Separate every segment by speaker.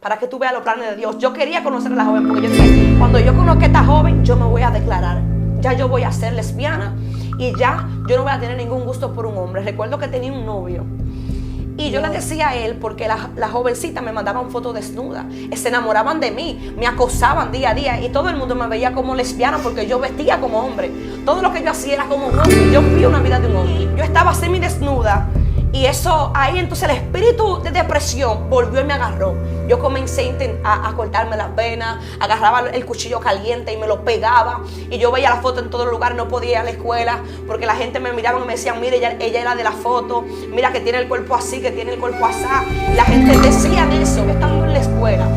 Speaker 1: para que tú veas los planes de Dios. Yo quería conocer a la joven porque yo dije, cuando yo conozca a esta joven, yo me voy a declarar. Ya yo voy a ser lesbiana y ya yo no voy a tener ningún gusto por un hombre. Recuerdo que tenía un novio y yo le decía a él, porque la jovencita me mandaban fotos desnuda, se enamoraban de mí, me acosaban día a día y todo el mundo me veía como lesbiana porque yo vestía como hombre. Todo lo que yo hacía era como un hombre. Yo fui una vida de un hombre. Yo estaba semidesnuda. Y eso, ahí entonces el espíritu de depresión volvió y me agarró. Yo comencé a cortarme las venas, agarraba el cuchillo caliente y me lo pegaba. Y yo veía la foto en todos los lugares, no podía ir a la escuela porque la gente me miraba y me decían, mire, ella era de la foto, mira que tiene el cuerpo así, que tiene el cuerpo así. Y la gente decía eso, estando en la escuela,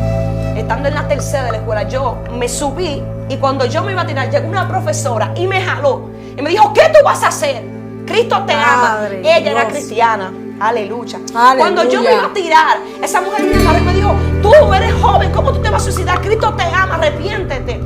Speaker 1: estando en la tercera de la escuela. Yo me subí y cuando yo me iba a tirar, llegó una profesora y me jaló y me dijo, ¿qué tú vas a hacer? Cristo te ama. Ella era cristiana. Aleluya. Cuando yo me iba a tirar, esa mujer me agarró y me dijo, tú eres joven, ¿cómo tú te vas a suicidar? Cristo te ama, arrepiéntete.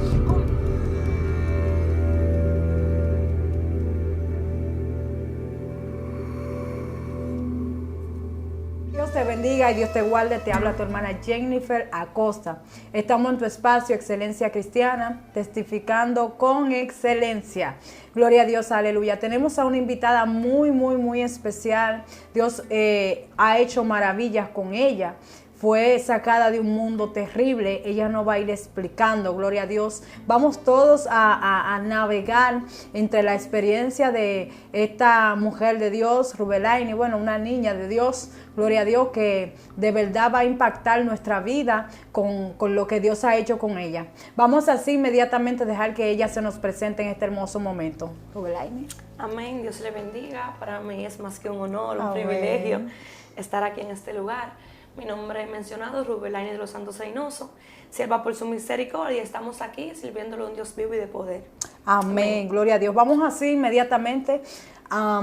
Speaker 2: Dios te bendiga y Dios te guarde. Te habla tu hermana Jennifer Acosta. Estamos en tu espacio Excelencia Cristiana, testificando con excelencia. Gloria a Dios, aleluya. Tenemos a una invitada muy especial. Dios ha hecho maravillas con ella. Fue sacada de un mundo terrible. Ella nos va a ir explicando, gloria a Dios. Vamos todos a navegar entre la experiencia de esta mujer de Dios, Rubelaine, bueno, una niña de Dios, gloria a Dios, que de verdad va a impactar nuestra vida con lo que Dios ha hecho con ella. Vamos así inmediatamente a dejar que ella se nos presente en este hermoso momento. Rubelaine.
Speaker 1: Amén, Dios le bendiga. Para mí es más que un honor, un privilegio estar aquí en este lugar. Mi nombre mencionado es Rubelaine de los Santos Reynoso. Sirva por su misericordia. Estamos aquí sirviéndole a un Dios vivo y de poder.
Speaker 2: Amén. Gloria a Dios. Vamos así inmediatamente,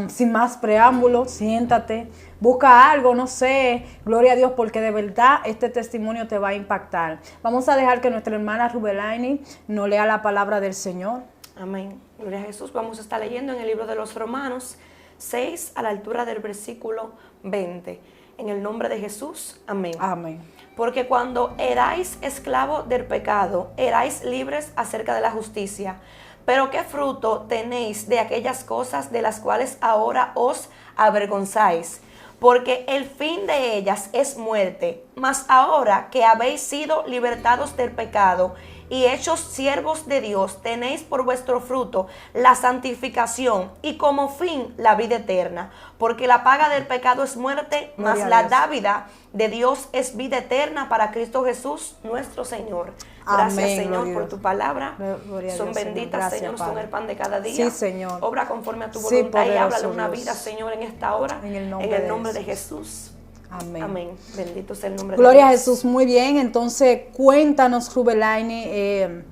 Speaker 2: sin más preámbulos. Siéntate, busca algo, no sé. Gloria a Dios, porque de verdad este testimonio te va a impactar. Vamos a dejar que nuestra hermana Rubelaine nos lea la palabra del Señor.
Speaker 1: Amén. Gloria a Jesús. Vamos a estar leyendo en el libro de los Romanos 6 a la altura del versículo 20. En el nombre de Jesús, amén.
Speaker 2: Amén.
Speaker 1: Porque cuando erais esclavos del pecado, erais libres acerca de la justicia. Pero ¿qué fruto tenéis de aquellas cosas de las cuales ahora os avergonzáis? Porque el fin de ellas es muerte. Mas ahora que habéis sido libertados del pecado y hechos siervos de Dios, tenéis por vuestro fruto la santificación y como fin la vida eterna. Porque la paga del pecado es muerte, mas la dávida de Dios es vida eterna para Cristo Jesús nuestro Señor. Gracias,
Speaker 2: Amén,
Speaker 1: Señor, por tu palabra. Son
Speaker 2: Dios,
Speaker 1: benditas,
Speaker 2: gracias,
Speaker 1: Señor,
Speaker 2: Padre.
Speaker 1: son el pan de cada día.
Speaker 2: Sí, Señor.
Speaker 1: Obra conforme a tu
Speaker 2: Sí,
Speaker 1: voluntad y
Speaker 2: poderoso
Speaker 1: háblale una
Speaker 2: Dios.
Speaker 1: vida, Señor, en esta hora.
Speaker 2: En el nombre
Speaker 1: de
Speaker 2: de
Speaker 1: Jesús.
Speaker 2: Amén.
Speaker 1: Amén. Bendito sea el nombre
Speaker 2: Gloria a
Speaker 1: de Dios.
Speaker 2: Jesús. Muy bien. Entonces, cuéntanos, Rubelaine,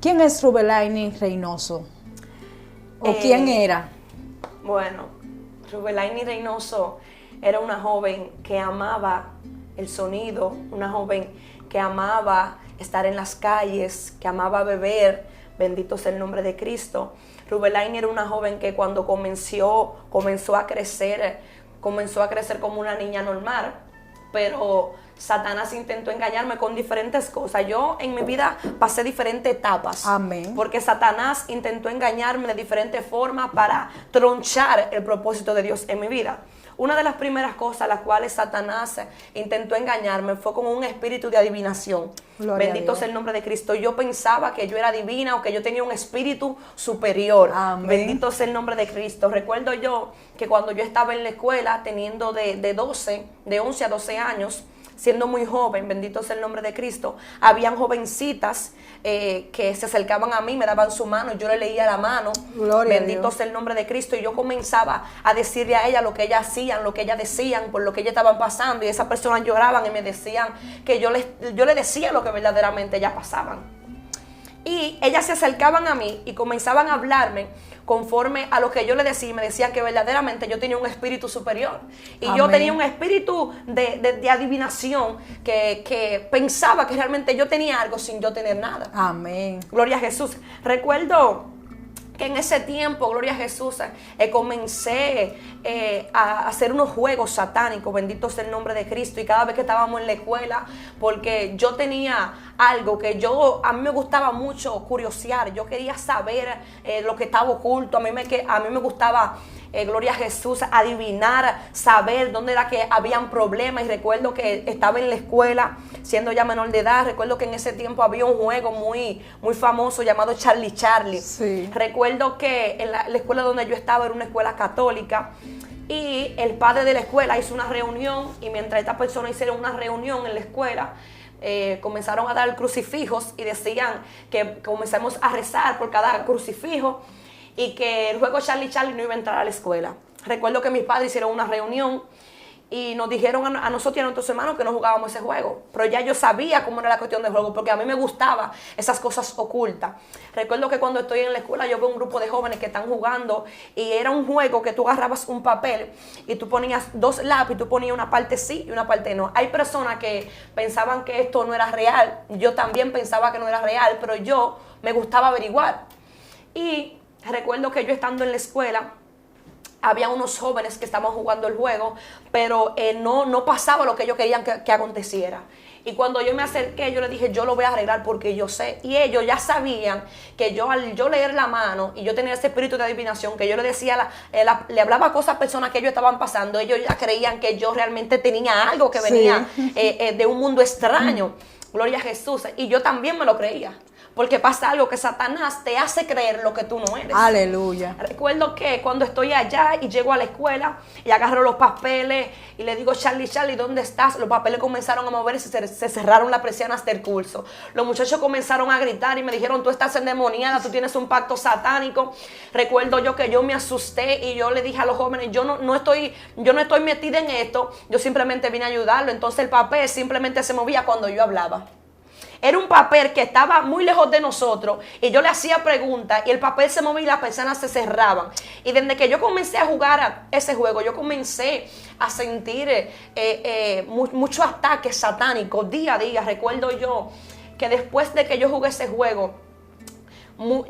Speaker 2: ¿quién es Rubelaine Reynoso? ¿O quién era?
Speaker 1: Bueno, Rubelaine Reynoso era una joven que amaba el sonido, una joven que amaba estar en las calles, que amaba beber. Bendito sea el nombre de Cristo. Rubelaine era una joven que cuando comenzó a crecer como una niña normal, pero Satanás intentó engañarme con diferentes cosas. Yo en mi vida pasé diferentes etapas.
Speaker 2: Amén.
Speaker 1: Porque Satanás intentó engañarme de diferentes formas para tronchar el propósito de Dios en mi vida. Una de las primeras cosas a las cuales Satanás intentó engañarme fue con un espíritu de adivinación. Bendito sea el nombre de Cristo. Yo pensaba que yo era divina o que yo tenía un espíritu superior.
Speaker 2: Amén.
Speaker 1: Bendito sea el nombre de Cristo. Recuerdo yo que cuando yo estaba en la escuela, teniendo de 11 a 12 años, siendo muy joven, bendito sea el nombre de Cristo, habían jovencitas que se acercaban a mí, me daban su mano, yo le leía la mano, bendito sea el nombre de Cristo, y yo comenzaba a decirle a ella lo que ellas hacían, lo que ellas decían, por lo que ellas estaban pasando, y esas personas lloraban y me decían que yo le decía lo que verdaderamente ellas pasaban. Y ellas se acercaban a mí y comenzaban a hablarme conforme a lo que yo le decía, y me decían que verdaderamente yo tenía un espíritu superior. Y
Speaker 2: Amén.
Speaker 1: yo tenía un espíritu de adivinación que pensaba que realmente yo tenía algo sin yo tener nada.
Speaker 2: Amén.
Speaker 1: Gloria a Jesús. Recuerdo que en ese tiempo, gloria a Jesús, comencé a hacer unos juegos satánicos, bendito sea el nombre de Cristo, y cada vez que estábamos en la escuela, porque yo tenía algo que a mí me gustaba mucho curiosear, yo quería saber lo que estaba oculto, a mí me gustaba, gloria a Jesús, adivinar, saber dónde era que habían problemas. Y recuerdo que estaba en la escuela, siendo ya menor de edad. Recuerdo que en ese tiempo había un juego muy, muy famoso llamado Charlie Charlie.
Speaker 2: Sí.
Speaker 1: Recuerdo que en la escuela donde yo estaba era una escuela católica, y el padre de la escuela hizo una reunión, y mientras estas personas hicieron una reunión en la escuela, comenzaron a dar crucifijos y decían que comenzamos a rezar por cada crucifijo, y que el juego Charlie Charlie no iba a entrar a la escuela. Recuerdo que mis padres hicieron una reunión y nos dijeron a nosotros y a nuestros hermanos que no jugábamos ese juego. Pero ya yo sabía cómo era la cuestión del juego, porque a mí me gustaban esas cosas ocultas. Recuerdo que cuando estoy en la escuela yo veo un grupo de jóvenes que están jugando, y era un juego que tú agarrabas un papel y tú ponías 2 lápices, tú ponías una parte sí y una parte no. Hay personas que pensaban que esto no era real, yo también pensaba que no era real, pero yo me gustaba averiguar. Y recuerdo que yo estando en la escuela, había unos jóvenes que estaban jugando el juego, pero no pasaba lo que ellos querían que aconteciera. Y cuando yo me acerqué, yo le dije, yo lo voy a arreglar porque yo sé. Y ellos ya sabían que al yo leer la mano, y yo tenía ese espíritu de adivinación, que yo le decía, le hablaba cosas a personas que ellos estaban pasando, ellos ya creían que yo realmente tenía algo que venía de un mundo extraño. Gloria a Jesús. Y yo también me lo creía. Porque pasa algo, que Satanás te hace creer lo que tú no eres.
Speaker 2: Aleluya.
Speaker 1: Recuerdo que cuando estoy allá y llego a la escuela y agarro los papeles y le digo, Charlie, Charlie, ¿dónde estás? Los papeles comenzaron a mover y se cerraron las persianas del curso. Los muchachos comenzaron a gritar y me dijeron, tú estás endemoniada, tú tienes un pacto satánico. Recuerdo yo que yo me asusté y yo le dije a los jóvenes, yo no estoy metida en esto, yo simplemente vine a ayudarlo. Entonces el papel simplemente se movía cuando yo hablaba. Era un papel que estaba muy lejos de nosotros, y yo le hacía preguntas y el papel se movía y las persianas se cerraban. Y desde que yo comencé a jugar a ese juego, yo comencé a sentir muchos ataques satánicos día a día. Recuerdo yo que después de que yo jugué ese juego,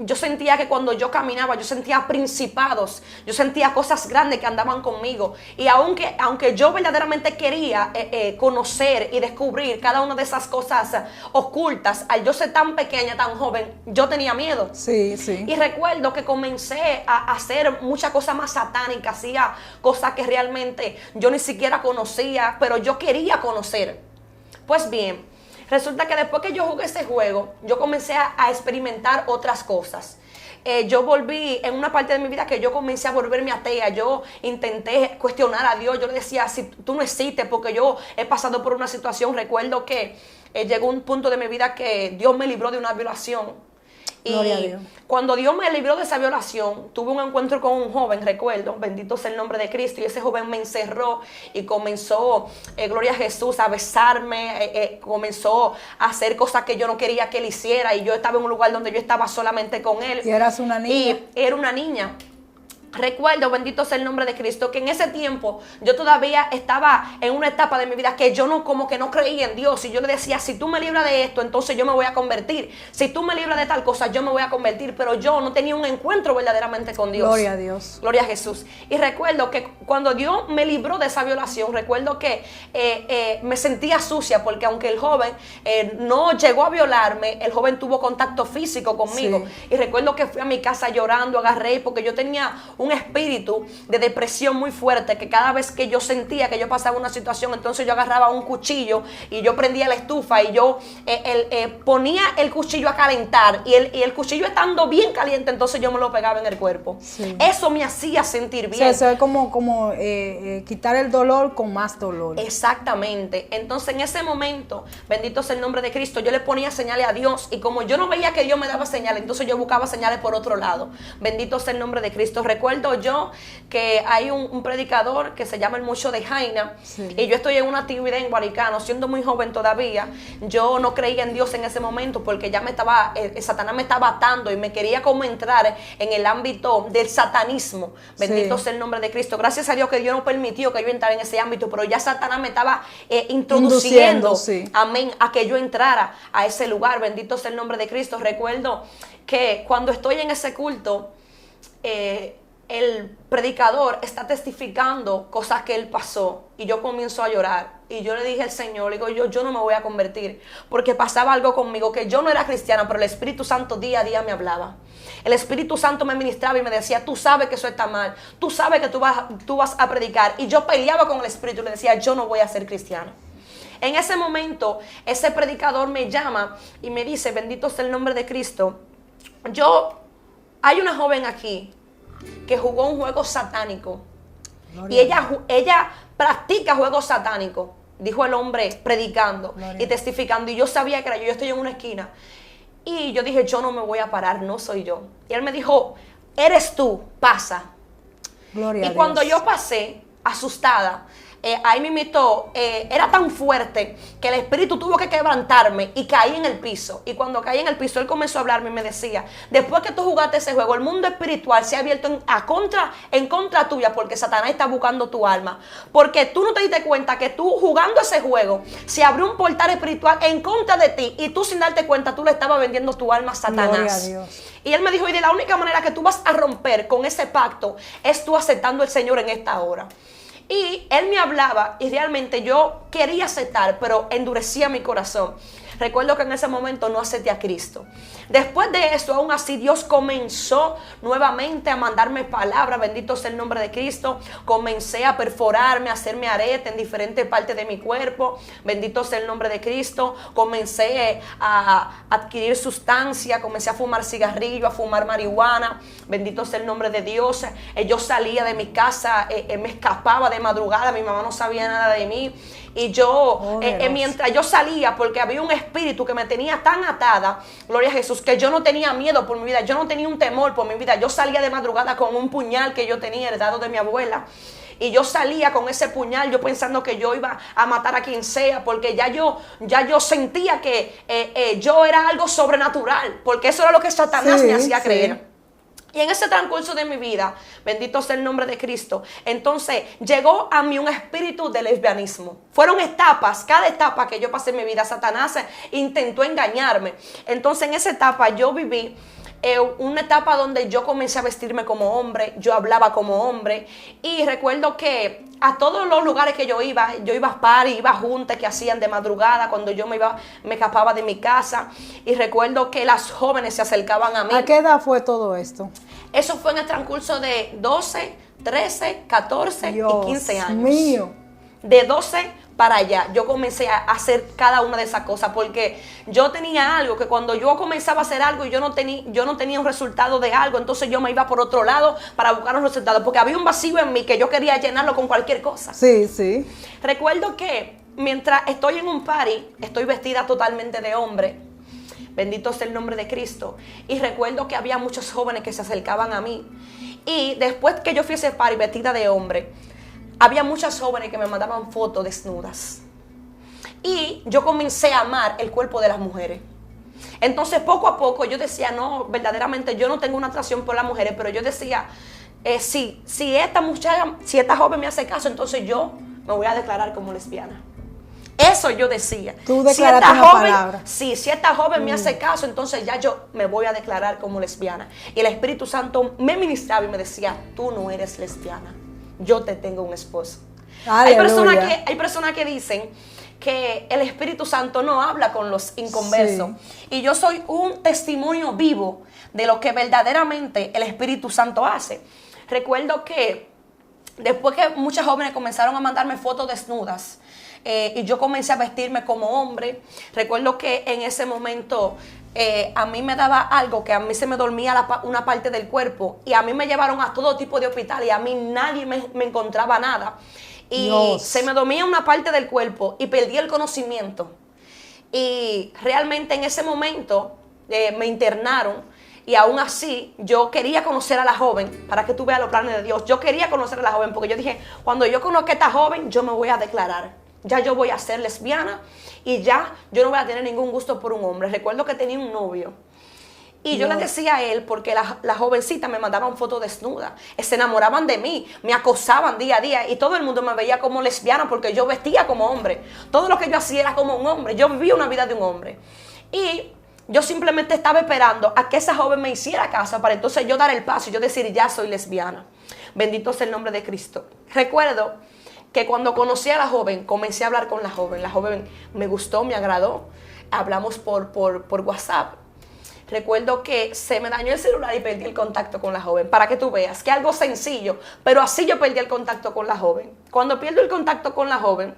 Speaker 1: yo sentía que cuando yo caminaba, yo sentía principados, yo sentía cosas grandes que andaban conmigo. Y aunque yo verdaderamente quería conocer y descubrir cada una de esas cosas ocultas, al yo ser tan pequeña, tan joven, yo tenía miedo.
Speaker 2: Sí, sí.
Speaker 1: Y recuerdo que comencé a hacer muchas cosas más satánicas, hacía cosas que realmente yo ni siquiera conocía, pero yo quería conocer. Pues bien, resulta que después que yo jugué ese juego, yo comencé a experimentar otras cosas. Yo volví en una parte de mi vida que yo comencé a volverme atea. Yo intenté cuestionar a Dios. Yo le decía, si tú no existes, porque yo he pasado por una situación. Recuerdo que llegó un punto de mi vida que Dios me libró de una violación.
Speaker 2: Gloria a
Speaker 1: Y
Speaker 2: Dios.
Speaker 1: cuando Dios me libró de esa violación, tuve un encuentro con un joven, recuerdo, bendito sea el nombre de Cristo, y ese joven me encerró y comenzó, gloria a Jesús, a besarme, comenzó a hacer cosas que yo no quería que él hiciera, y yo estaba en un lugar donde yo estaba solamente con él.
Speaker 2: Y eras una niña.
Speaker 1: Y era una niña. Recuerdo, bendito sea el nombre de Cristo, que en ese tiempo yo todavía estaba en una etapa de mi vida que yo no creía en Dios. Y yo le decía, si tú me libras de esto, entonces yo me voy a convertir. Si tú me libras de tal cosa, yo me voy a convertir. Pero yo no tenía un encuentro verdaderamente con Dios.
Speaker 2: Gloria a Dios.
Speaker 1: Gloria a Jesús. Y recuerdo que cuando Dios me libró de esa violación, recuerdo que me sentía sucia, porque aunque el joven no llegó a violarme, el joven tuvo contacto físico conmigo.
Speaker 2: Sí.
Speaker 1: Y recuerdo que fui a mi casa llorando, agarré, porque yo tenía un espíritu de depresión muy fuerte, que cada vez que yo sentía que yo pasaba una situación, entonces yo agarraba un cuchillo y yo prendía la estufa y yo ponía el cuchillo a calentar, y el cuchillo estando bien caliente, entonces yo me lo pegaba en el cuerpo.
Speaker 2: Sí.
Speaker 1: Eso me hacía sentir bien.
Speaker 2: O sea, eso es como quitar el dolor con más dolor.
Speaker 1: Exactamente. Entonces en ese momento, bendito sea el nombre de Cristo, yo le ponía señales a Dios, y como yo no veía que Dios me daba señales, entonces yo buscaba señales por otro lado. Bendito sea el nombre de Cristo. Recuerdo yo que hay un predicador que se llama el Mucho de Jaina,
Speaker 2: sí.
Speaker 1: Y yo estoy en una actividad en Guaricano, siendo muy joven todavía. Yo no creía en Dios en ese momento, porque ya Satanás me estaba atando y me quería como entrar en el ámbito del satanismo. Bendito
Speaker 2: Sí.
Speaker 1: sea el nombre de Cristo. Gracias a Dios que Dios no permitió que yo entrara en ese ámbito, pero ya Satanás me estaba introduciendo,
Speaker 2: sí.
Speaker 1: Amén, a que yo entrara a ese lugar. Bendito sea el nombre de Cristo. Recuerdo que cuando estoy en ese culto, el predicador está testificando cosas que él pasó y yo comienzo a llorar y yo le dije al Señor, le digo, yo no me voy a convertir porque pasaba algo conmigo, que yo no era cristiana, pero el Espíritu Santo día a día me hablaba. El Espíritu Santo me ministraba y me decía, tú sabes que eso está mal, tú sabes que tú vas a predicar, y yo peleaba con el Espíritu y le decía, yo no voy a ser cristiana. En ese momento ese predicador me llama y me dice, bendito sea el nombre de Cristo, hay una joven aquí que jugó un juego satánico. Gloria, y ella practica juegos satánicos, dijo el hombre predicando. Gloria. Y testificando, y yo sabía que era yo estoy en una esquina y yo dije, yo no me voy a parar, no soy yo. Y él me dijo, eres tú, pasa. Gloria y cuando yo pasé, asustada, ahí me invitó, era tan fuerte que el Espíritu tuvo que quebrantarme y caí en el piso. Y cuando caí en el piso, él comenzó a hablarme y me decía, después que tú jugaste ese juego, el mundo espiritual se ha abierto en contra tuya, porque Satanás está buscando tu alma. Porque tú no te diste cuenta que tú jugando ese juego, se abrió un portal espiritual en contra de ti, y tú sin darte cuenta, tú le estabas vendiendo tu alma a Satanás.
Speaker 2: Gloria a Dios.
Speaker 1: Y él me dijo, y de la única manera que tú vas a romper con ese pacto es tú aceptando al Señor en esta hora. Y él me hablaba y realmente yo quería aceptar, pero endurecía mi corazón. Recuerdo que en ese momento no acepté a Cristo. Después de eso, aún así, Dios comenzó nuevamente a mandarme palabras. Bendito sea el nombre de Cristo. Comencé a perforarme, a hacerme arete en diferentes partes de mi cuerpo. Bendito sea el nombre de Cristo. Comencé a adquirir sustancia. Comencé a fumar cigarrillo, a fumar marihuana. Bendito sea el nombre de Dios. Yo salía de mi casa, me escapaba de madrugada. Mi mamá no sabía nada de mí. Y yo, mientras yo salía, porque había un espíritu que me tenía tan atada, gloria a Jesús, que yo no tenía miedo por mi vida, yo no tenía un temor por mi vida. Yo salía de madrugada con un puñal que yo tenía heredado de mi abuela. Y yo salía con ese puñal, yo pensando que yo iba a matar a quien sea, porque ya yo sentía que yo era algo sobrenatural, porque eso era lo que Satanás me hacía creer. Y en ese transcurso de mi vida, bendito sea el nombre de Cristo, entonces llegó a mí un espíritu de lesbianismo. Fueron etapas, cada etapa que yo pasé en mi vida, Satanás intentó engañarme. Entonces en esa etapa yo viví una etapa donde yo comencé a vestirme como hombre, yo hablaba como hombre, y recuerdo que a todos los lugares que yo iba a party, iba a juntas que hacían de madrugada, cuando yo me escapaba de mi casa, y recuerdo que las jóvenes se acercaban a mí.
Speaker 2: ¿A qué edad fue todo esto?
Speaker 1: Eso fue en el transcurso de 12, 13, 14
Speaker 2: Dios
Speaker 1: y 15 años.
Speaker 2: Mío.
Speaker 1: De 12 para allá, yo comencé a hacer cada una de esas cosas, porque yo tenía algo que cuando yo comenzaba a hacer algo y yo no tenía un resultado de algo, entonces yo me iba por otro lado para buscar un resultado, porque había un vacío en mí que yo quería llenarlo con cualquier cosa.
Speaker 2: Sí, sí.
Speaker 1: Recuerdo que mientras estoy en un party, estoy vestida totalmente de hombre. Bendito sea el nombre de Cristo. Y recuerdo que había muchos jóvenes que se acercaban a mí. Y después que yo fui a ese party vestida de hombre, había muchas jóvenes que me mandaban fotos desnudas. Y yo comencé a amar el cuerpo de las mujeres. Entonces poco a poco yo decía, no, verdaderamente yo no tengo una atracción por las mujeres, pero yo decía, si esta joven me hace caso, entonces yo me voy a declarar como lesbiana. Eso yo decía.
Speaker 2: Tú declaraste una palabra.
Speaker 1: Sí, si esta joven me hace caso, entonces ya yo me voy a declarar como lesbiana. Y el Espíritu Santo me ministraba y me decía, tú no eres lesbiana, yo te tengo un esposo. Hay personas que dicen que el Espíritu Santo no habla con los inconversos. Sí. Y yo soy un testimonio vivo de lo que verdaderamente el Espíritu Santo hace. Recuerdo que después que muchas jóvenes comenzaron a mandarme fotos desnudas, y yo comencé a vestirme como hombre, recuerdo que en ese momento a mí me daba algo que a mí se me dormía una parte del cuerpo, y a mí me llevaron a todo tipo de hospital y a mí nadie me encontraba nada, y Dios. Se me dormía una parte del cuerpo y perdí el conocimiento, y realmente en ese momento me internaron. Y aún así, yo quería conocer a la joven, para que tú veas los planes de Dios. Yo quería conocer a la joven, porque yo dije, cuando yo conozca a esta joven, yo me voy a declarar. Ya yo voy a ser lesbiana, y ya yo no voy a tener ningún gusto por un hombre. Recuerdo que tenía un novio. Y yo le decía a él, porque la jovencita me mandaban fotos desnudas, se enamoraban de mí, me acosaban día a día, y todo el mundo me veía como lesbiana, porque yo vestía como hombre. Todo lo que yo hacía era como un hombre. Yo vivía una vida de un hombre. Y yo simplemente estaba esperando a que esa joven me hiciera caso para entonces yo dar el paso y yo decir, ya soy lesbiana. Bendito sea el nombre de Cristo. Recuerdo que cuando conocí a la joven, comencé a hablar con la joven. La joven me gustó, me agradó. Hablamos por WhatsApp. Recuerdo que se me dañó el celular y perdí el contacto con la joven. Para que tú veas que algo sencillo, pero así yo perdí el contacto con la joven. Cuando pierdo el contacto con la joven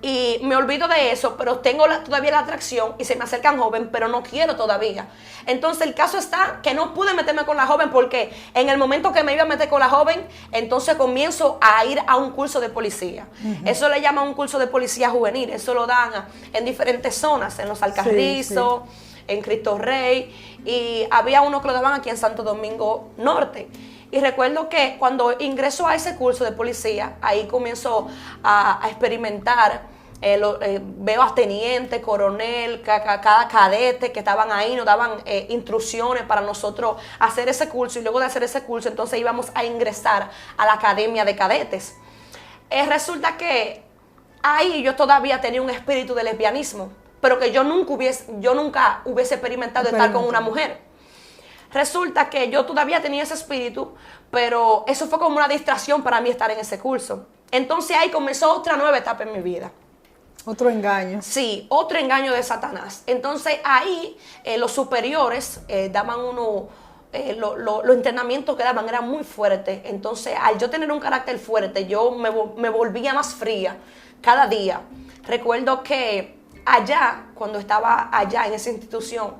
Speaker 1: y me olvido de eso, pero tengo todavía la atracción y se me acercan joven, pero no quiero todavía. Entonces el caso está que no pude meterme con la joven porque en el momento que me iba a meter con la joven, entonces comienzo a ir a un curso de policía. Eso le llaman un curso de policía juvenil. Eso lo dan en diferentes zonas, en Los Alcarrizos, en Cristo Rey, y había uno que lo daban aquí en Santo Domingo Norte. Y recuerdo que cuando ingreso a ese curso de policía, ahí comienzo a experimentar, veo a teniente, coronel, cada cadete que estaban ahí, nos daban instrucciones para nosotros hacer ese curso, y luego de hacer ese curso entonces íbamos a ingresar a la academia de cadetes. Resulta que ahí yo todavía tenía un espíritu de lesbianismo, pero que yo nunca hubiese experimentado estar con una mujer. Resulta que yo todavía tenía ese espíritu, pero eso fue como una distracción para mí estar en ese curso. Entonces ahí comenzó otra nueva etapa en mi vida.
Speaker 2: Otro engaño.
Speaker 1: Sí, otro engaño de Satanás. Entonces ahí los superiores daban los entrenamientos que daban eran muy fuertes. Entonces al yo tener un carácter fuerte, yo me volvía más fría cada día. Recuerdo que allá, cuando estaba allá en esa institución,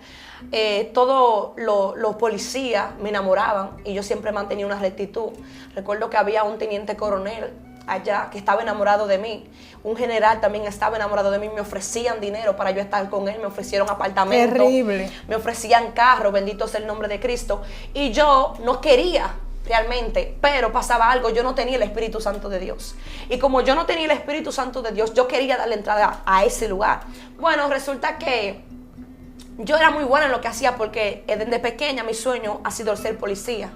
Speaker 1: todos los policías me enamoraban y yo siempre mantenía una rectitud. Recuerdo que había un teniente coronel allá que estaba enamorado de mí, un general también estaba enamorado de mí, me ofrecían dinero para yo estar con él, me ofrecieron apartamentos,
Speaker 2: terrible,
Speaker 1: me ofrecían carro, bendito sea el nombre de Cristo, y yo no quería realmente, pero pasaba algo, yo no tenía el Espíritu Santo de Dios, y como yo no tenía el Espíritu Santo de Dios, yo quería darle entrada a ese lugar. Bueno, resulta que yo era muy buena en lo que hacía porque desde pequeña mi sueño ha sido el ser policía.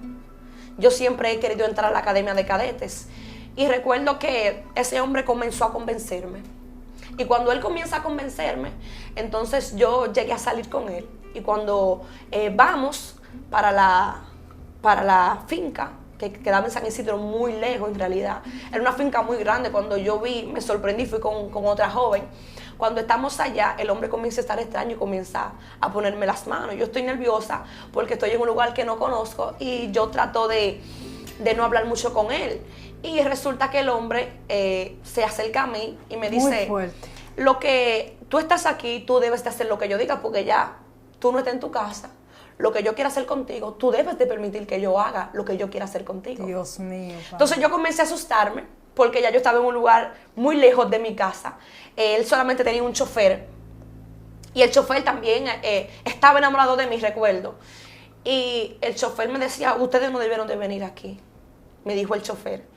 Speaker 1: Yo siempre he querido entrar a la academia de cadetes. Y recuerdo que ese hombre comenzó a convencerme. Y cuando él comienza a convencerme, entonces yo llegué a salir con él. Y cuando vamos para la finca, que quedaba en San Isidro, muy lejos en realidad. Era una finca muy grande. Cuando yo vi, me sorprendí, fui con otra joven. Cuando estamos allá, el hombre comienza a estar extraño y comienza a ponerme las manos. Yo estoy nerviosa porque estoy en un lugar que no conozco y yo trato de no hablar mucho con él. Y resulta que el hombre se acerca a mí y me dice, lo que tú estás aquí, tú debes de hacer lo que yo diga porque ya tú no estás en tu casa. Lo que yo quiera hacer contigo, tú debes de permitir que yo haga lo que yo quiera hacer contigo.
Speaker 2: Dios mío. Padre.
Speaker 1: Entonces yo comencé a asustarme porque ya yo estaba en un lugar muy lejos de mi casa. Él solamente tenía un chofer y el chofer también estaba enamorado de mí, recuerdo. Y el chofer me decía, ustedes no debieron de venir aquí, me dijo el chofer.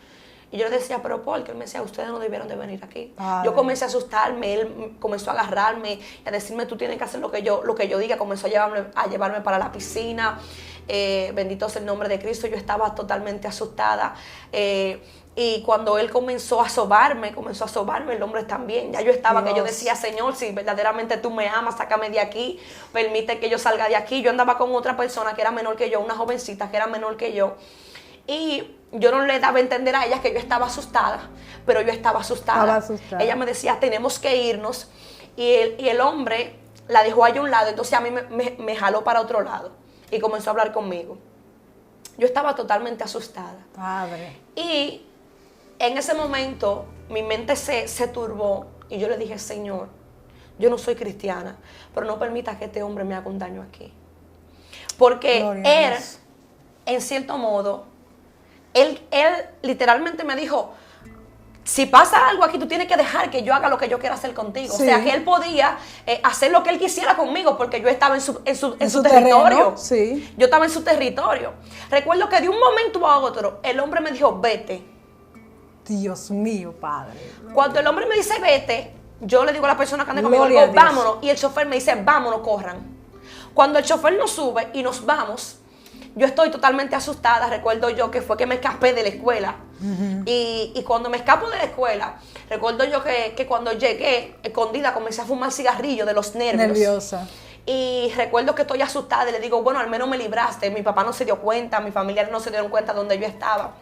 Speaker 1: Y yo le decía, pero ¿por qué? Él me decía, ustedes no debieron de venir aquí. Padre. Yo comencé a asustarme, él comenzó a agarrarme y a decirme, tú tienes que hacer lo que yo diga. Comenzó a llevarme para la piscina. Bendito sea el nombre de Cristo. Yo estaba totalmente asustada. Y cuando él comenzó a sobarme, el hombre también. Ya yo estaba, Dios. Que yo decía, Señor, si verdaderamente tú me amas, sácame de aquí, permite que yo salga de aquí. Yo andaba con otra persona que era menor que yo, una jovencita que era menor que yo. Y yo no le daba a entender a ella que yo estaba asustada, pero yo estaba asustada. Ella me decía, tenemos que irnos. Y el hombre la dejó allá a un lado, entonces a mí me jaló para otro lado y comenzó a hablar conmigo. Yo estaba totalmente asustada.
Speaker 2: Padre.
Speaker 1: Y en ese momento mi mente se turbó y yo le dije, Señor, yo no soy cristiana, pero no permita que este hombre me haga un daño aquí. Porque él, en cierto modo, él literalmente me dijo, si pasa algo aquí, tú tienes que dejar que yo haga lo que yo quiera hacer contigo. Sí. O sea, que él podía hacer lo que él quisiera conmigo porque yo estaba en su territorio.
Speaker 2: Sí.
Speaker 1: Yo estaba en su territorio. Recuerdo que de un momento a otro, el hombre me dijo, vete.
Speaker 2: Dios mío, Padre.
Speaker 1: Cuando el hombre me dice, vete, yo le digo a la persona que anda conmigo, le digo, vámonos. Y el chofer me dice, vámonos, corran. Cuando el chofer nos sube y nos vamos, yo estoy totalmente asustada. Recuerdo yo que fue que me escapé de la escuela. Y cuando me escapo de la escuela, recuerdo yo que cuando llegué, escondida, comencé a fumar cigarrillo de los nervios.
Speaker 2: Nerviosa.
Speaker 1: Y recuerdo que estoy asustada y le digo, bueno, al menos me libraste. Mi papá no se dio cuenta, mis familiares no se dieron cuenta de donde yo estaba.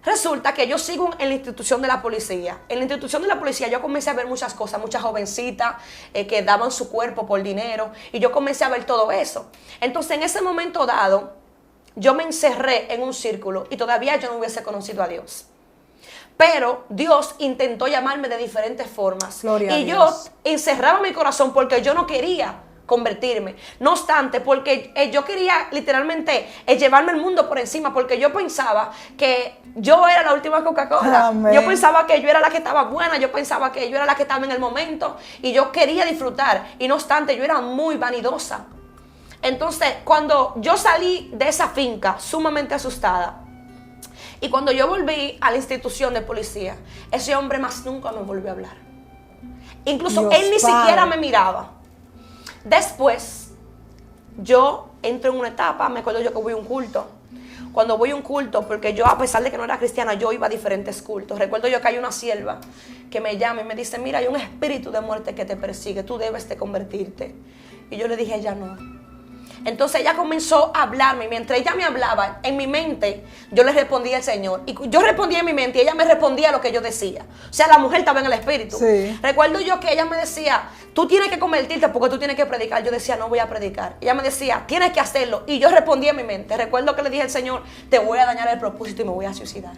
Speaker 1: Resulta que yo sigo en la institución de la policía. En la institución de la policía yo comencé a ver muchas cosas, muchas jovencitas que daban su cuerpo por dinero. Y yo comencé a ver todo eso. Entonces en ese momento dado, yo me encerré en un círculo y todavía yo no hubiese conocido a Dios. Pero Dios intentó llamarme de diferentes formas.
Speaker 2: Gloria a
Speaker 1: y
Speaker 2: Dios.
Speaker 1: yo encerraba mi corazón porque yo no quería convertirme. No obstante, porque yo quería literalmente llevarme el mundo por encima, porque yo pensaba que yo era la última Coca-Cola.
Speaker 2: Amén.
Speaker 1: Yo pensaba que yo era la que estaba buena, yo pensaba que yo era la que estaba en el momento y yo quería disfrutar. Y no obstante, yo era muy vanidosa. Entonces, cuando yo salí de esa finca sumamente asustada, y cuando yo volví a la institución de policía, ese hombre más nunca me volvió a hablar. Incluso
Speaker 2: Dios
Speaker 1: él ni
Speaker 2: Padre.
Speaker 1: siquiera me miraba. Después, yo entro en una etapa, me acuerdo yo que voy a un culto. Cuando voy a un culto, porque yo a pesar de que no era cristiana, yo iba a diferentes cultos. Recuerdo yo que hay una sierva que me llama y me dice, mira, hay un espíritu de muerte que te persigue, tú debes de convertirte. Y yo le dije, ella no. Entonces ella comenzó a hablarme y mientras ella me hablaba, en mi mente yo le respondía al Señor. Y yo respondía en mi mente y ella me respondía lo que yo decía. O sea, la mujer estaba en el espíritu.
Speaker 2: Sí.
Speaker 1: Recuerdo yo que ella me decía, tú tienes que convertirte porque tú tienes que predicar. Yo decía, no voy a predicar. Ella me decía, tienes que hacerlo. Y yo respondía en mi mente. Recuerdo que le dije al Señor, te voy a dañar el propósito y me voy a suicidar.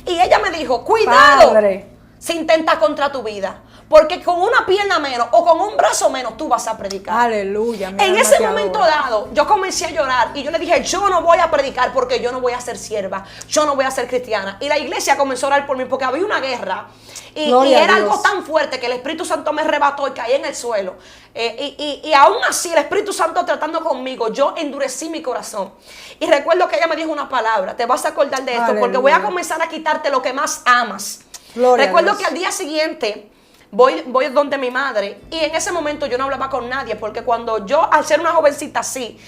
Speaker 1: Y ella me dijo, cuidado
Speaker 2: Padre.
Speaker 1: si intentas contra tu vida. Porque con una pierna menos o con un brazo menos tú vas a predicar.
Speaker 2: Aleluya. mi
Speaker 1: En
Speaker 2: alma
Speaker 1: ese
Speaker 2: te
Speaker 1: momento
Speaker 2: adora.
Speaker 1: dado, yo comencé a llorar y yo le dije, yo no voy a predicar porque yo no voy a ser sierva, yo no voy a ser cristiana. Y la iglesia comenzó a orar por mí porque había una guerra y
Speaker 2: Gloria a
Speaker 1: era
Speaker 2: Dios.
Speaker 1: algo tan fuerte que el Espíritu Santo me arrebató y caí en el suelo. Y aún así el Espíritu Santo tratando conmigo, yo endurecí mi corazón. Y recuerdo que ella me dijo una palabra, te vas a acordar de esto porque voy a
Speaker 2: Aleluya.
Speaker 1: comenzar a quitarte lo que más amas.
Speaker 2: Gloria a
Speaker 1: Recuerdo
Speaker 2: Dios.
Speaker 1: que al día siguiente voy donde mi madre y en ese momento yo no hablaba con nadie porque cuando yo, al ser una jovencita así,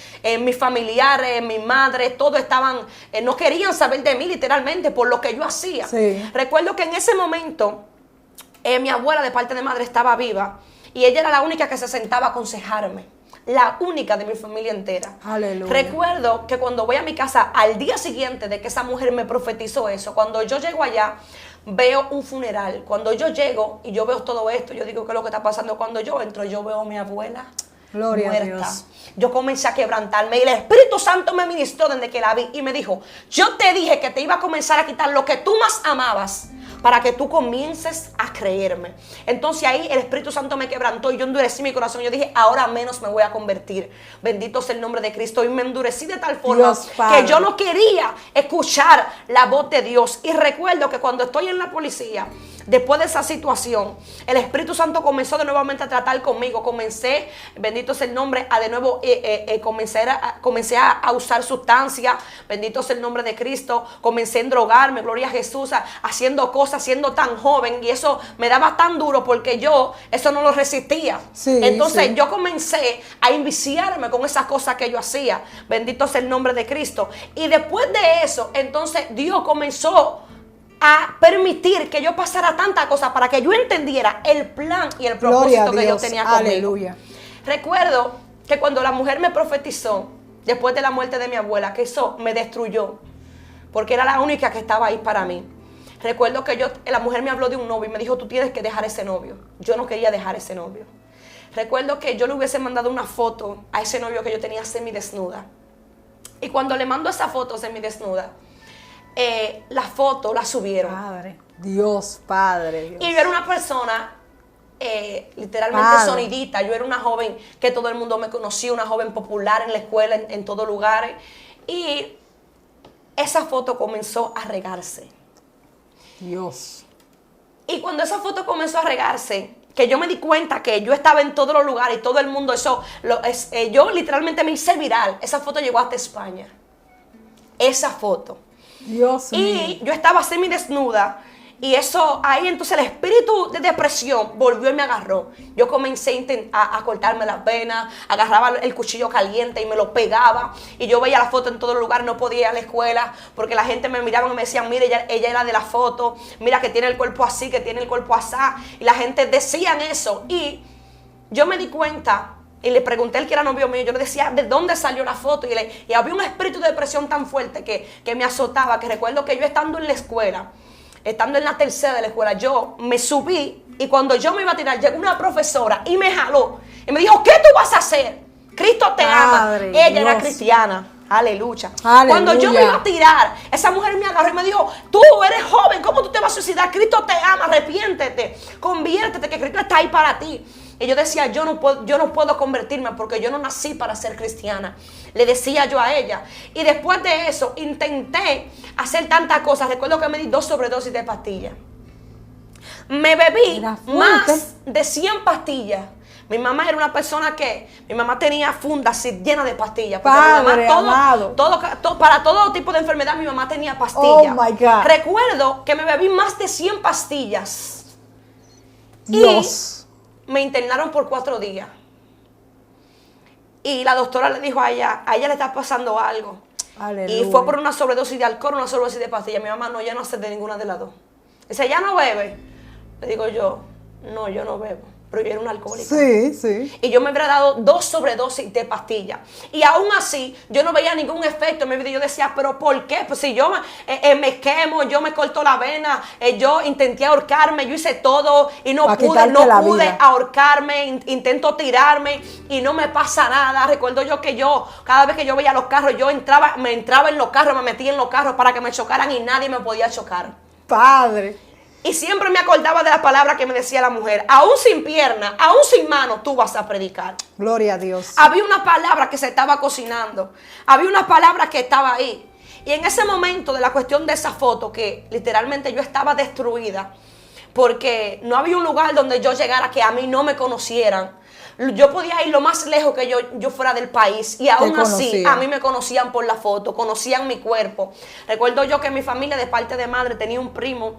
Speaker 1: mis familiares, mi madre, todos estaban, no querían saber de mí literalmente por lo que yo hacía.
Speaker 2: Sí.
Speaker 1: Recuerdo que en ese momento mi abuela de parte de madre estaba viva y ella era la única que se sentaba a aconsejarme. La única de mi familia entera.
Speaker 2: Aleluya.
Speaker 1: Recuerdo que cuando voy a mi casa al día siguiente de que esa mujer me profetizó eso, cuando yo llego allá, veo un funeral. Cuando yo llego y yo veo todo esto, yo digo, ¿qué es lo que está pasando? Cuando yo entro, yo veo a mi abuela
Speaker 2: Gloria a
Speaker 1: muerta.
Speaker 2: Dios.
Speaker 1: Yo comencé a quebrantarme y el Espíritu Santo me ministró desde que la vi y me dijo, yo te dije que te iba a comenzar a quitar lo que tú más amabas para que tú comiences a creerme. Entonces ahí el Espíritu Santo me quebrantó y yo endurecí mi corazón. Yo dije, ahora menos me voy a convertir. Bendito sea el nombre de Cristo. Y me endurecí de tal forma
Speaker 2: Dios Padre.
Speaker 1: que yo no quería escuchar la voz de Dios. Y recuerdo que cuando estoy en la policía, después de esa situación, el Espíritu Santo comenzó de nuevamente a tratar conmigo. Comencé, bendito sea el nombre, a de nuevo comencé a usar sustancias. Bendito sea el nombre de Cristo. Comencé a drogarme, gloria a Jesús, haciendo cosas, siendo tan joven. Y eso me daba tan duro porque yo eso no lo resistía.
Speaker 2: Sí,
Speaker 1: Entonces
Speaker 2: sí.
Speaker 1: yo comencé a enviciarme con esas cosas que yo hacía. Bendito sea el nombre de Cristo. Y después de eso, entonces Dios comenzó a permitir que yo pasara tantas cosas para que yo entendiera el plan y el
Speaker 2: Gloria a
Speaker 1: propósito que Dios
Speaker 2: Dios.
Speaker 1: tenía conmigo.
Speaker 2: Aleluya.
Speaker 1: Recuerdo que cuando la mujer me profetizó, después de la muerte de mi abuela, que eso me destruyó, porque era la única que estaba ahí para mí. Recuerdo que la mujer me habló de un novio y me dijo, tú tienes que dejar ese novio. Yo no quería dejar ese novio. Recuerdo que yo le hubiese mandado una foto a ese novio que yo tenía semidesnuda. Y cuando le mando esa foto semidesnuda, la foto la subieron.
Speaker 2: Padre. Dios, Padre. Dios.
Speaker 1: Y yo era una persona literalmente
Speaker 2: Padre.
Speaker 1: sonidita. Yo era una joven que todo el mundo me conocía, una joven popular en la escuela, en todos lugares. Y esa foto comenzó a regarse.
Speaker 2: Dios.
Speaker 1: Y cuando esa foto comenzó a regarse, que yo me di cuenta que yo estaba en todos los lugares y todo el mundo, yo literalmente me hice viral. Esa foto llegó hasta España. Esa foto.
Speaker 2: Dios mío.
Speaker 1: Y yo estaba semidesnuda. Y eso, ahí entonces el espíritu de depresión volvió y me agarró. Yo comencé a cortarme las venas, agarraba el cuchillo caliente y me lo pegaba. Y yo veía la foto en todo lugar, no podía ir a la escuela porque la gente me miraba y me decían, mire, ella era de la foto, mira que tiene el cuerpo así, que tiene el cuerpo así. Y la gente decían eso. Y yo me di cuenta y le pregunté al que era novio mío, yo le decía de dónde salió la foto, y había un espíritu de depresión tan fuerte que me azotaba, que recuerdo que yo estando en la escuela, estando en la tercera de la escuela, yo me subí, y cuando yo me iba a tirar, llegó una profesora y me jaló, y me dijo, ¿qué tú vas a hacer? Cristo te ama. Ella era cristiana. Aleluya. Cuando yo me iba a tirar, esa mujer me agarró y me dijo, tú eres joven, ¿cómo tú te vas a suicidar? Cristo te ama, arrepiéntete, conviértete, que Cristo está ahí para ti. Y yo decía, yo no puedo convertirme porque yo no nací para ser cristiana. Le decía yo a ella. Y después de eso, intenté hacer tantas cosas. Recuerdo que me di 2 sobredosis de pastillas. Me bebí más de 100 pastillas. Mi mamá era una persona mi mamá tenía fundas llenas de pastillas.
Speaker 2: Padre amado.
Speaker 1: Para todo tipo de enfermedad mi mamá tenía pastillas.
Speaker 2: Oh my God.
Speaker 1: Recuerdo que me bebí más de 100 pastillas.
Speaker 2: Dios.
Speaker 1: Y me internaron por 4 días. Y la doctora le dijo a ella le está pasando algo.
Speaker 2: Aleluya.
Speaker 1: Y fue por una sobredosis de alcohol, una sobredosis de pastillas. Mi mamá, no, ya no hace de ninguna de las dos. Dice, ¿ya no bebe? Le digo yo, no, yo no bebo. Pero yo era una alcohólica.
Speaker 2: Sí, sí.
Speaker 1: Y yo me habría dado 2 sobredosis de pastillas. Y aún así, yo no veía ningún efecto en mi vida. Yo decía, ¿pero por qué? Pues si yo me quemo, yo me corto la vena, yo intenté ahorcarme, yo hice todo y no pude ahorcarme, intento tirarme y no me pasa nada. Recuerdo yo que cada vez que yo veía los carros, me entraba en los carros, me metía en los carros para que me chocaran y nadie me podía chocar.
Speaker 2: Padre.
Speaker 1: Y siempre me acordaba de la palabra que me decía la mujer, aún sin pierna, aún sin mano, tú vas a predicar.
Speaker 2: Gloria a Dios.
Speaker 1: Había una palabra que se estaba cocinando, había una palabra que estaba ahí. Y en ese momento de la cuestión de esa foto, que literalmente yo estaba destruida, porque no había un lugar donde yo llegara que a mí no me conocieran. Yo podía ir lo más lejos que yo fuera del país y aún así a mí me conocían por la foto, conocían mi cuerpo. Recuerdo yo que mi familia de parte de madre tenía un primo.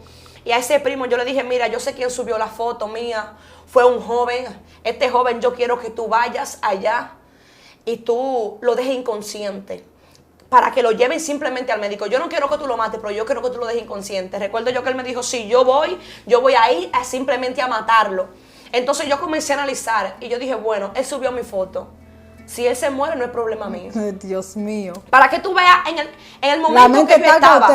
Speaker 1: Y a ese primo yo le dije, mira, yo sé quién subió la foto mía. Fue un joven. Este joven yo quiero que tú vayas allá y tú lo dejes inconsciente para que lo lleven simplemente al médico. Yo no quiero que tú lo mates, pero yo quiero que tú lo dejes inconsciente. Recuerdo yo que él me dijo, sí, yo voy a ir simplemente a matarlo. Entonces yo comencé a analizar y yo dije, bueno, él subió mi foto. Si él se muere, no es problema mío.
Speaker 2: Dios mío.
Speaker 1: Para que tú veas en el momento que yo estaba.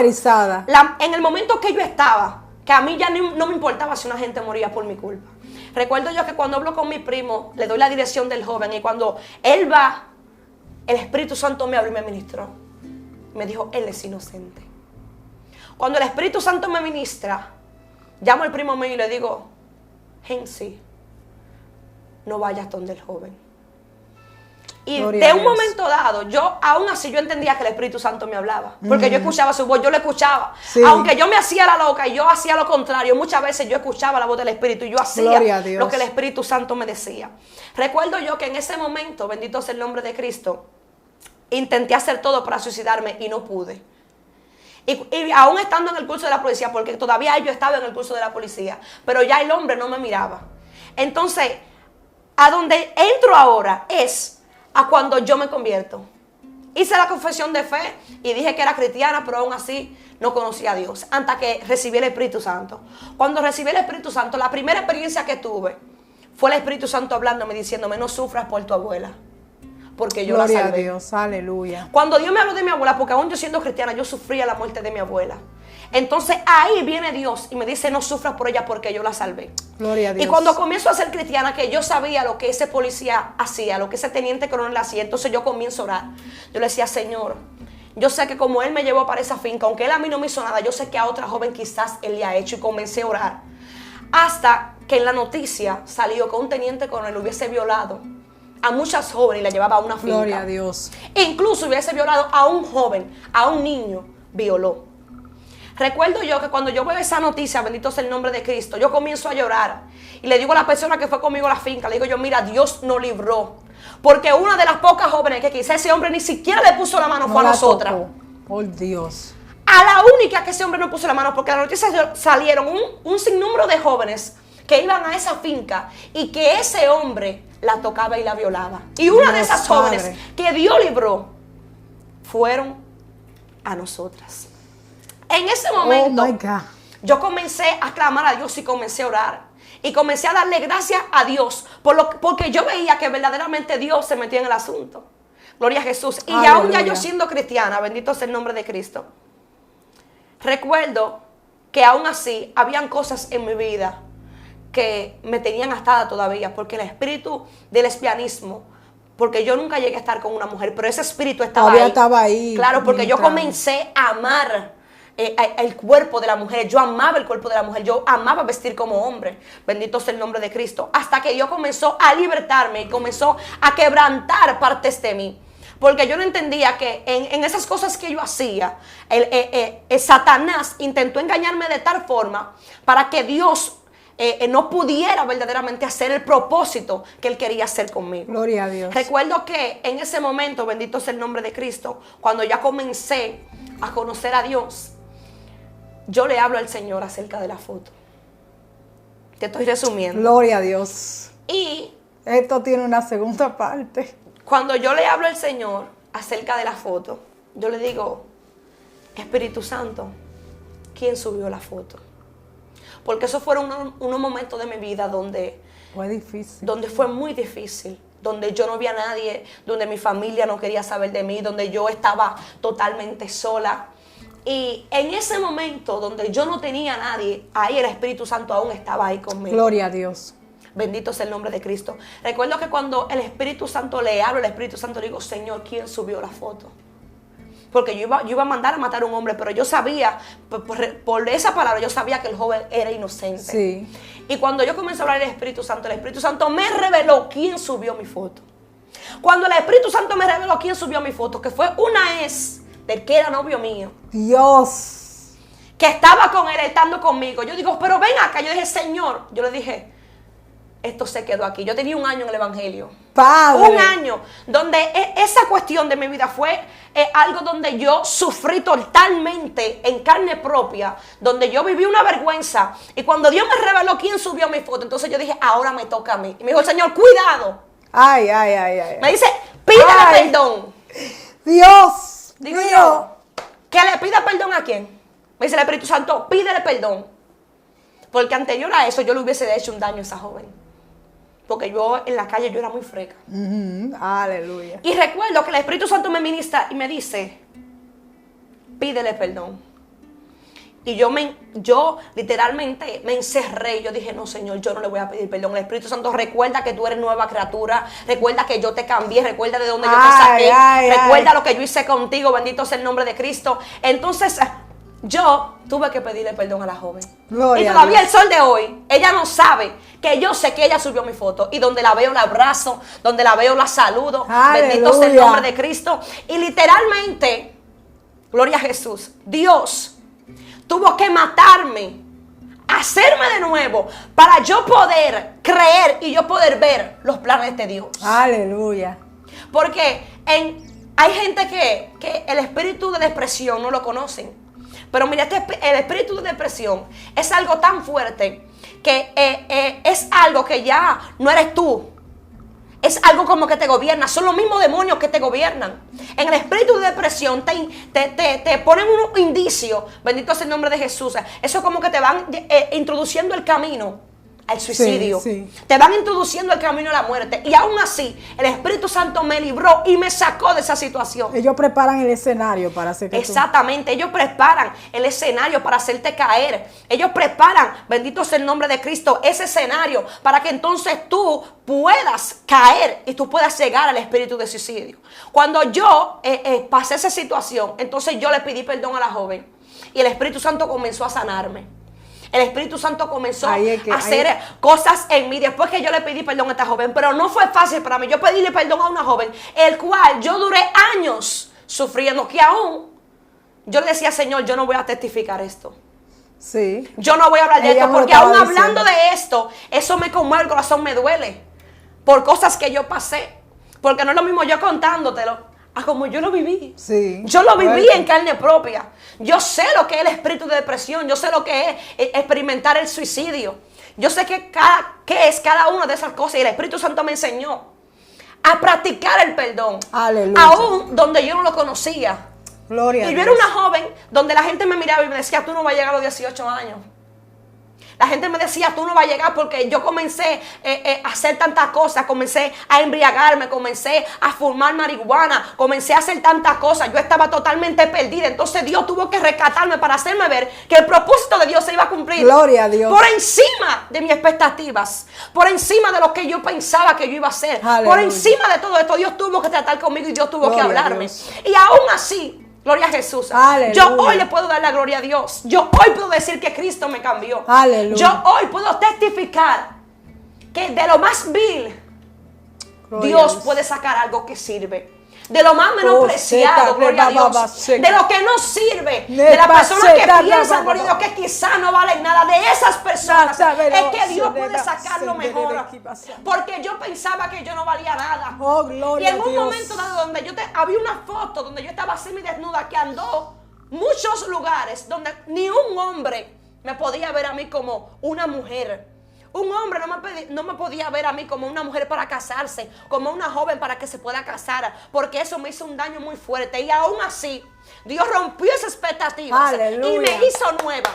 Speaker 1: En el momento que yo estaba, que a mí ya no me importaba si una gente moría por mi culpa. Recuerdo yo que cuando hablo con mi primo, le doy la dirección del joven y cuando él va, el Espíritu Santo me abrió y me ministró. Me dijo, él es inocente. Cuando el Espíritu Santo me ministra, llamo al primo mío y le digo, Gensi, no vayas donde el joven. Y
Speaker 2: Gloria
Speaker 1: de un momento dado, aún así yo entendía que el Espíritu Santo me hablaba. Porque yo escuchaba su voz, yo lo escuchaba. Sí. Aunque yo me hacía la loca y yo hacía lo contrario, muchas veces yo escuchaba la voz del Espíritu y yo hacía lo que el Espíritu Santo me decía. Recuerdo yo que en ese momento, bendito sea el nombre de Cristo, intenté hacer todo para suicidarme y no pude. Y aún estando en el curso de la policía, porque todavía yo estaba en el curso de la policía, pero ya el hombre no me miraba. Entonces, a donde entro ahora es a cuando yo me convierto. Hice la confesión de fe y dije que era cristiana, pero aún así no conocía a Dios, hasta que recibí el Espíritu Santo. Cuando recibí el Espíritu Santo, la primera experiencia que tuve fue el Espíritu Santo hablándome, diciéndome, no sufras por tu abuela, porque yo la salvé.
Speaker 2: Gloria a Dios, aleluya.
Speaker 1: Cuando Dios me habló de mi abuela, porque aún yo siendo cristiana, yo sufría la muerte de mi abuela. Entonces ahí viene Dios y me dice, no sufras por ella porque yo la salvé.
Speaker 2: Gloria a Dios.
Speaker 1: Y cuando comienzo a ser cristiana, que yo sabía lo que ese policía hacía, lo que ese teniente coronel hacía, entonces yo comienzo a orar. Yo le decía, Señor, yo sé que como Él me llevó para esa finca, aunque Él a mí no me hizo nada, yo sé que a otra joven quizás Él le ha hecho, y comencé a orar. Hasta que en la noticia salió que un teniente coronel hubiese violado a muchas jóvenes y la llevaba a una finca.
Speaker 2: Gloria a Dios.
Speaker 1: E incluso hubiese violado a un joven, a un niño, violó. Recuerdo yo que cuando yo veo esa noticia, bendito sea el nombre de Cristo, yo comienzo a llorar. Y le digo a la persona que fue conmigo a la finca, le digo yo, mira, Dios nos libró. Porque una de las pocas jóvenes que quizá ese hombre ni siquiera le puso la mano fue a nosotras.
Speaker 2: Por Dios.
Speaker 1: A la única que ese hombre no puso la mano, porque a la noticia salieron un sinnúmero de jóvenes que iban a esa finca y que ese hombre la tocaba y la violaba. Y una de esas jóvenes que Dios libró fueron a nosotras. En ese momento, yo comencé a clamar a Dios y comencé a orar. Y comencé a darle gracias a Dios porque yo veía que verdaderamente Dios se metía en el asunto. Gloria a Jesús. Y aún ya yo siendo cristiana, bendito sea el nombre de Cristo, recuerdo que aún así habían cosas en mi vida que me tenían atada todavía, porque el espíritu del lesbianismo, porque yo nunca llegué a estar con una mujer, pero ese espíritu estaba ahí. Claro, porque yo comencé a amar el cuerpo de la mujer. Yo amaba el cuerpo de la mujer. Yo amaba vestir como hombre. Bendito sea el nombre de Cristo. Hasta que Dios comenzó a libertarme y comenzó a quebrantar partes de mí. Porque yo no entendía que en esas cosas que yo hacía, Satanás intentó engañarme de tal forma para que Dios no pudiera verdaderamente hacer el propósito que Él quería hacer conmigo.
Speaker 2: Gloria a Dios.
Speaker 1: Recuerdo que en ese momento, bendito sea el nombre de Cristo, cuando ya comencé a conocer a Dios, yo le hablo al Señor acerca de la foto. Te estoy resumiendo.
Speaker 2: Gloria a Dios.
Speaker 1: Y
Speaker 2: esto tiene una segunda parte.
Speaker 1: Cuando yo le hablo al Señor acerca de la foto, yo le digo, Espíritu Santo, ¿quién subió la foto? Porque esos fueron unos momentos de mi vida donde
Speaker 2: fue difícil.
Speaker 1: Donde fue muy difícil, donde yo no vi a nadie, donde mi familia no quería saber de mí, donde yo estaba totalmente sola. Y en ese momento donde yo no tenía a nadie, ahí el Espíritu Santo aún estaba ahí conmigo.
Speaker 2: Gloria a Dios.
Speaker 1: Bendito sea el nombre de Cristo. Recuerdo que cuando el Espíritu Santo le hablo, el Espíritu Santo le digo, Señor, ¿quién subió la foto? Porque yo iba a mandar a matar a un hombre, pero yo sabía, por esa palabra, yo sabía que el joven era inocente.
Speaker 2: Sí.
Speaker 1: Y cuando yo comencé a hablar del Espíritu Santo, el Espíritu Santo me reveló quién subió mi foto. Cuando el Espíritu Santo me reveló quién subió mi foto, que fue una ex del que era novio mío.
Speaker 2: Dios.
Speaker 1: Que estaba con él, estando conmigo. Yo digo, pero ven acá. Yo dije, Señor, yo le dije, esto se quedó aquí. Yo tenía un año en el Evangelio.
Speaker 2: Padre.
Speaker 1: Un año donde esa cuestión de mi vida fue algo donde yo sufrí totalmente en carne propia, donde yo viví una vergüenza. Y cuando Dios me reveló quién subió mi foto, entonces yo dije, ahora me toca a mí. Y me dijo el Señor, cuidado.
Speaker 2: Ay, ay, ay, ay.
Speaker 1: Me dice, pídele perdón.
Speaker 2: Dios.
Speaker 1: Digo yo, ¿que le pida perdón a quién? Me dice el Espíritu Santo, pídele perdón. Porque anterior a eso yo le hubiese hecho un daño a esa joven. Porque yo en la calle yo era muy freca.
Speaker 2: Aleluya.
Speaker 1: Y recuerdo que el Espíritu Santo me ministra y me dice, pídele perdón. Y yo literalmente me encerré. Yo dije, no, Señor, yo no le voy a pedir perdón. El Espíritu Santo, recuerda que tú eres nueva criatura. Recuerda que yo te cambié. Recuerda de dónde yo te saqué. Recuerda lo que yo hice contigo. Bendito sea el nombre de Cristo. Entonces, yo tuve que pedirle perdón a la joven.
Speaker 2: Gloria
Speaker 1: y todavía el sol de hoy, ella no sabe que yo sé que ella subió mi foto. Y donde la veo la abrazo, donde la veo la saludo.
Speaker 2: Aleluya.
Speaker 1: Bendito sea el nombre de Cristo. Y literalmente, gloria a Jesús, Dios tuvo que matarme, hacerme de nuevo, para yo poder creer y yo poder ver los planes de Dios.
Speaker 2: Aleluya.
Speaker 1: Porque hay gente que el espíritu de depresión no lo conocen. Pero mira, el espíritu de depresión es algo tan fuerte que es algo que ya no eres tú. Es algo como que te gobierna. Son los mismos demonios que te gobiernan. En el espíritu de depresión te ponen un indicio. Bendito sea el nombre de Jesús. Eso es como que te van introduciendo el camino al suicidio.
Speaker 2: Sí, sí.
Speaker 1: Te van introduciendo el camino a la muerte. Y aún así, el Espíritu Santo me libró y me sacó de esa situación.
Speaker 2: Ellos preparan el escenario para hacer que
Speaker 1: Exactamente. Ellos preparan el escenario para hacerte caer. Ellos preparan, bendito sea el nombre de Cristo, ese escenario para que entonces tú puedas caer y tú puedas llegar al espíritu de suicidio. Cuando yo pasé esa situación, entonces yo le pedí perdón a la joven y el Espíritu Santo comenzó a sanarme. El Espíritu Santo comenzó a hacer cosas en mí después que yo le pedí perdón a esta joven. Pero no fue fácil para mí. Yo pedirle perdón a una joven, el cual yo duré años sufriendo, que aún yo le decía, Señor, yo no voy a testificar esto.
Speaker 2: Sí.
Speaker 1: Yo no voy a hablar de esto, porque aún hablando de esto, eso me conmueve, el corazón me duele. Por cosas que yo pasé. Porque no es lo mismo yo contándotelo a como yo lo viví.
Speaker 2: Sí.
Speaker 1: Yo lo viví en carne propia. Yo sé lo que es el espíritu de depresión. Yo sé lo que es experimentar el suicidio. Yo sé qué es cada una de esas cosas. Y el Espíritu Santo me enseñó a practicar el perdón.
Speaker 2: Aleluya.
Speaker 1: Aún donde yo no lo conocía.
Speaker 2: Gloria a
Speaker 1: Y
Speaker 2: Dios.
Speaker 1: yo era una joven donde la gente me miraba y me decía, tú no vas a llegar a los 18 años. La gente me decía, tú no vas a llegar, porque yo comencé a hacer tantas cosas. Comencé a embriagarme, comencé a fumar marihuana, comencé a hacer tantas cosas. Yo estaba totalmente perdida. Entonces Dios tuvo que rescatarme para hacerme ver que el propósito de Dios se iba a cumplir.
Speaker 2: Gloria a Dios.
Speaker 1: Por encima de mis expectativas, por encima de lo que yo pensaba que yo iba a hacer.
Speaker 2: Aleluya.
Speaker 1: Por encima de todo esto, Dios tuvo que tratar conmigo y Dios tuvo
Speaker 2: Gloria
Speaker 1: que
Speaker 2: a
Speaker 1: hablarme.
Speaker 2: Dios.
Speaker 1: Y aún así, gloria a Jesús.
Speaker 2: Aleluya.
Speaker 1: Yo hoy le puedo dar la gloria a Dios. Yo hoy puedo decir que Cristo me cambió.
Speaker 2: Aleluya.
Speaker 1: Yo hoy puedo testificar que de lo más vil,
Speaker 2: Gloria a
Speaker 1: Dios
Speaker 2: Dios.
Speaker 1: puede sacar algo que sirve. De lo más menospreciado, gloria a Dios. De lo que no sirve. De las personas que piensan, gloria a Dios, que quizás no valen nada. De esas personas es que Dios puede sacar lo mejor. Porque yo pensaba que yo no valía nada.
Speaker 2: Oh,
Speaker 1: Y
Speaker 2: gloria
Speaker 1: en
Speaker 2: a
Speaker 1: un
Speaker 2: Dios.
Speaker 1: momento dado donde había una foto donde yo estaba semidesnuda que andó muchos lugares donde ni un hombre me podía ver a mí como una mujer. Un hombre no me podía ver a mí como una mujer para casarse, como una joven para que se pueda casar, porque eso me hizo un daño muy fuerte. Y aún así, Dios rompió esas expectativas.
Speaker 2: Aleluya.
Speaker 1: Y me hizo nueva.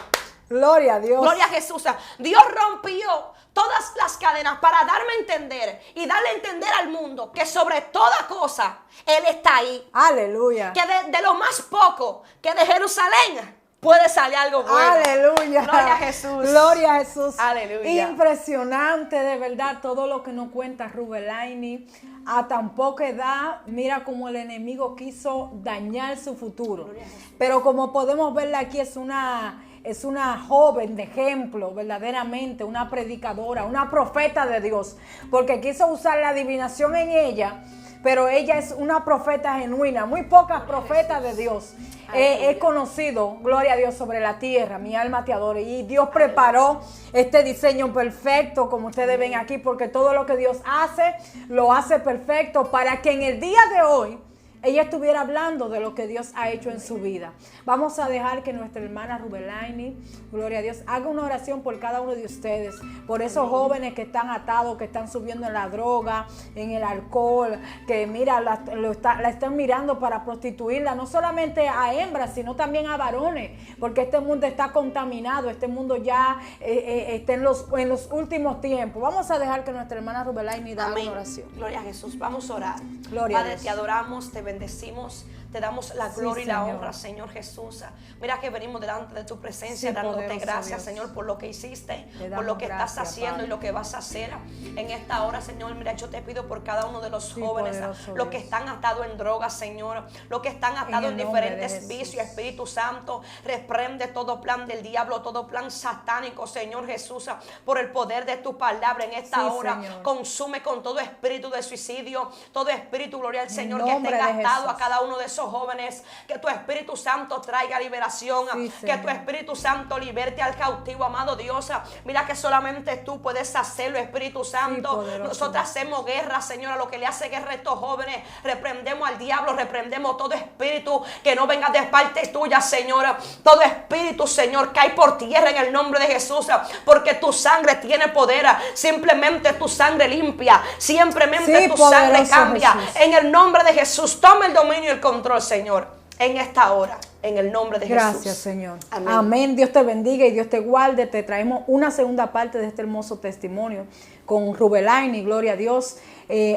Speaker 2: Gloria a Dios.
Speaker 1: Gloria a Jesús. Dios rompió todas las cadenas para darme a entender y darle a entender al mundo que sobre toda cosa Él está ahí.
Speaker 2: Aleluya.
Speaker 1: Que de lo más poco, que de Jerusalén puede salir algo bueno.
Speaker 2: Aleluya.
Speaker 1: Gloria a Jesús.
Speaker 2: Gloria a Jesús.
Speaker 1: Aleluya.
Speaker 2: Impresionante, de verdad, todo lo que nos cuenta Rubelaini. A tan poca edad, mira cómo el enemigo quiso dañar su futuro. Pero como podemos verla aquí, es una joven de ejemplo, verdaderamente, una predicadora, una profeta de Dios. Porque quiso usar la adivinación en ella, pero ella es una profeta genuina. Muy pocas profetas de Dios he conocido, gloria a Dios, sobre la tierra. Mi alma te adora. Y Dios preparó este diseño perfecto, como ustedes ven aquí, porque todo lo que Dios hace, lo hace perfecto para que en el día de hoy ella estuviera hablando de lo que Dios ha hecho en su vida. Vamos a dejar que nuestra hermana Rubelaini, gloria a Dios, haga una oración por cada uno de ustedes, por esos jóvenes que están atados, que están subiendo en la droga, en el alcohol, que mira, la están mirando para prostituirla, no solamente a hembras, sino también a varones, porque este mundo está contaminado, este mundo ya está en los últimos tiempos. Vamos a dejar que nuestra hermana Rubelaini haga una oración.
Speaker 1: Gloria a Jesús. Vamos a orar.
Speaker 2: Gloria a
Speaker 1: Padre,
Speaker 2: Dios.
Speaker 1: te adoramos, te bendecimos, te damos la gloria y la
Speaker 2: Señor.
Speaker 1: honra, Señor Jesús. Mira que venimos delante de tu presencia,
Speaker 2: Sí,
Speaker 1: dándote
Speaker 2: poderoso
Speaker 1: gracias,
Speaker 2: Dios.
Speaker 1: Señor, por lo que hiciste,
Speaker 2: Te
Speaker 1: por lo
Speaker 2: damos
Speaker 1: que estás
Speaker 2: gracias,
Speaker 1: haciendo
Speaker 2: Padre.
Speaker 1: y lo que vas a hacer en esta hora, Señor. Mira, yo te pido por cada uno de los
Speaker 2: Sí,
Speaker 1: jóvenes,
Speaker 2: poderoso
Speaker 1: los que
Speaker 2: Dios.
Speaker 1: están atados en drogas, Señor, los que están atados en
Speaker 2: el nombre de
Speaker 1: diferentes
Speaker 2: Jesús.
Speaker 1: vicios. Espíritu Santo, reprende todo plan del diablo, todo plan satánico, Señor Jesús, por el poder de tu palabra en esta
Speaker 2: Sí,
Speaker 1: hora.
Speaker 2: Señor.
Speaker 1: Consume con todo espíritu de suicidio, todo espíritu, gloria al Señor, que
Speaker 2: nombre
Speaker 1: esté
Speaker 2: de
Speaker 1: gastado a
Speaker 2: Jesús.
Speaker 1: cada uno de esos jóvenes. Que tu Espíritu Santo traiga liberación,
Speaker 2: Sí,
Speaker 1: que
Speaker 2: Señor.
Speaker 1: tu Espíritu Santo liberte al cautivo, amado Dios. Mira que solamente tú puedes hacerlo, Espíritu Santo.
Speaker 2: poderoso
Speaker 1: Nosotras hacemos guerra, Señor, a lo que le hace guerra a estos jóvenes. Reprendemos al diablo, reprendemos todo espíritu que no venga de parte tuya, Señor. Todo espíritu, Señor, cae por tierra en el nombre de Jesús, porque tu sangre tiene poder. Simplemente tu sangre limpia, simplemente
Speaker 2: Sí,
Speaker 1: tu sangre
Speaker 2: poderoso
Speaker 1: cambia.
Speaker 2: Jesús.
Speaker 1: En el nombre de Jesús, toma el dominio y el control, Señor, en esta hora, en el nombre de Jesús.
Speaker 2: Gracias, Señor.
Speaker 1: Amén.
Speaker 2: Amén. Dios te bendiga y Dios te guarde. Te traemos una segunda parte de este hermoso testimonio con Rubelaini, gloria a Dios.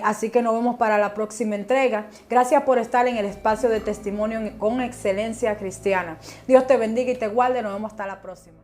Speaker 2: Así que nos vemos para la próxima entrega. Gracias por estar en el espacio de testimonio con excelencia cristiana. Dios te bendiga y te guarde. Nos vemos hasta la próxima.